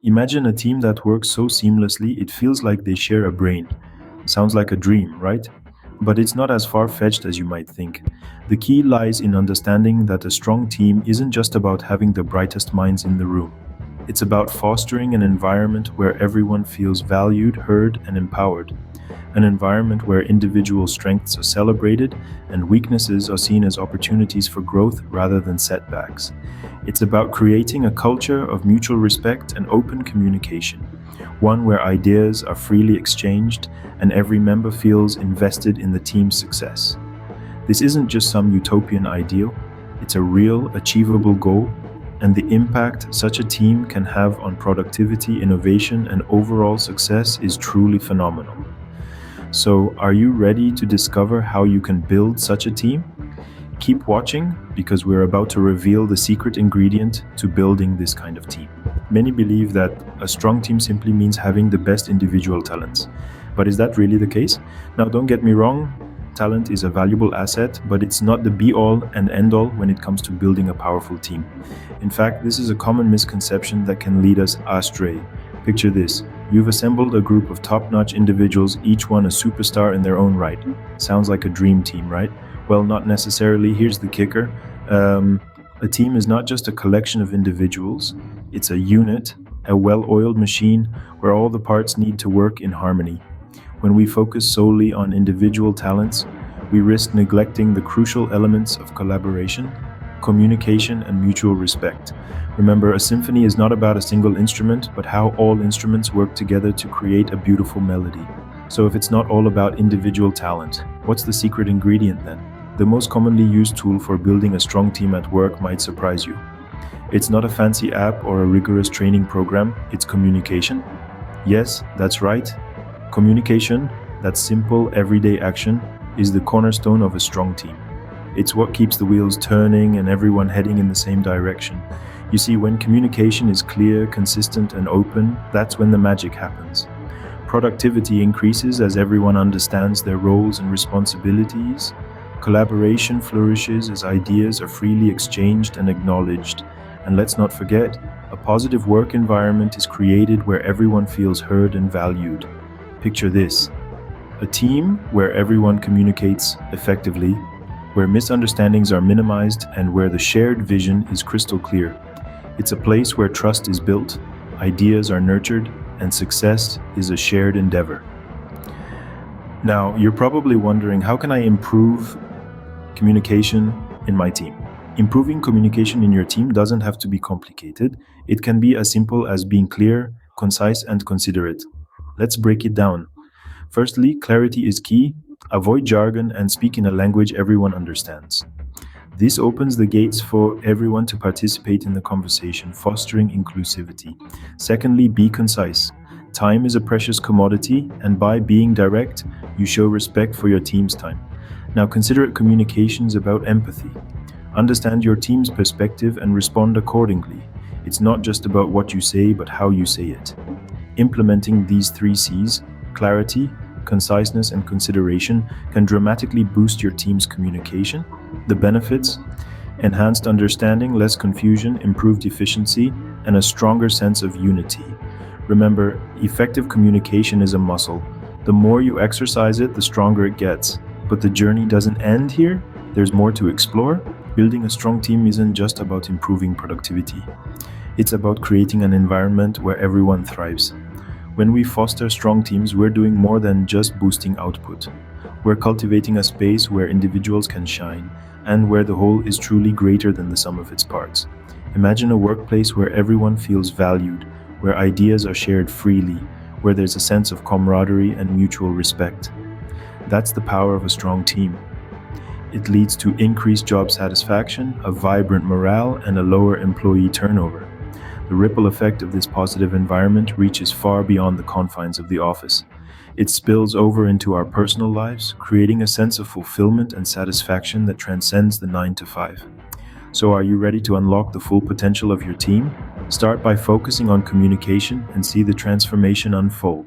Imagine a team that works so seamlessly it feels like they share a brain. Sounds like a dream, right? But it's not as far fetched as you might think. The key lies in understanding that a strong team isn't just about having the brightest minds in the room. It's about fostering an environment where everyone feels valued, heard, and empowered. An environment where individual strengths are celebrated and weaknesses are seen as opportunities for growth rather than setbacks. It's about creating a culture of mutual respect and open communication, one where ideas are freely exchanged and every member feels invested in the team's success. This isn't just some utopian ideal, it's a real, achievable goal, and the impact such a team can have on productivity, innovation, and overall success is truly phenomenal. So, are you ready to discover how you can build such a team? Keep watching because we're about to reveal the secret ingredient to building this kind of team. Many believe that a strong team simply means having the best individual talents. But is that really the case? Now, don't get me wrong, talent is a valuable asset, but it's not the be-all and end-all when it comes to building a powerful team. In fact, this is a common misconception that can lead us astray. Picture this. You've assembled a group of top-notch individuals, each one a superstar in their own right. Sounds like a dream team, right? Well, not necessarily. Here's the kicker. A team is not just a collection of individuals. It's a unit, a well-oiled machine where all the parts need to work in harmony. When we focus solely on individual talents, we risk neglecting the crucial elements of collaboration, communication, and mutual respect. Remember, a symphony is not about a single instrument, but how all instruments work together to create a beautiful melody. So if it's not all about individual talent, what's the secret ingredient then? The most commonly used tool for building a strong team at work might surprise you. It's not a fancy app or a rigorous training program, it's communication. Yes, that's right. Communication, that simple, everyday action, is the cornerstone of a strong team. It's what keeps the wheels turning and everyone heading in the same direction. You see, when communication is clear, consistent, and open, that's when the magic happens. Productivity increases as everyone understands their roles and responsibilities. Collaboration flourishes as ideas are freely exchanged and acknowledged. And let's not forget, a positive work environment is created where everyone feels heard and valued. Picture this: a team where everyone communicates effectively, where misunderstandings are minimized, and where the shared vision is crystal clear. It's a place where trust is built, ideas are nurtured, and success is a shared endeavor. Now, you're probably wondering, how can I improve communication in my team? Improving communication in your team doesn't have to be complicated. It can be as simple as being clear, concise, and considerate. Let's break it down. Firstly, clarity is key. Avoid jargon and speak in a language everyone understands. This opens the gates for everyone to participate in the conversation, fostering inclusivity. Secondly, be concise. Time is a precious commodity, and by being direct, you show respect for your team's time. Now, considerate communication is about empathy. Understand your team's perspective and respond accordingly. It's not just about what you say, but how you say it. Implementing these 3 C's, clarity, conciseness, and consideration, can dramatically boost your team's communication. The benefits: enhanced understanding, less confusion, improved efficiency, and a stronger sense of unity. Remember, effective communication is a muscle. The more you exercise it, the stronger it gets. But the journey doesn't end here. There's more to explore. Building a strong team isn't just about improving productivity. It's about creating an environment where everyone thrives. When we foster strong teams, we're doing more than just boosting output. We're cultivating a space where individuals can shine, and where the whole is truly greater than the sum of its parts. Imagine a workplace where everyone feels valued, where ideas are shared freely, where there's a sense of camaraderie and mutual respect. That's the power of a strong team. It leads to increased job satisfaction, a vibrant morale, and a lower employee turnover. The ripple effect of this positive environment reaches far beyond the confines of the office. It spills over into our personal lives, creating a sense of fulfillment and satisfaction that transcends the 9 to 5. So are you ready to unlock the full potential of your team? Start by focusing on communication and see the transformation unfold.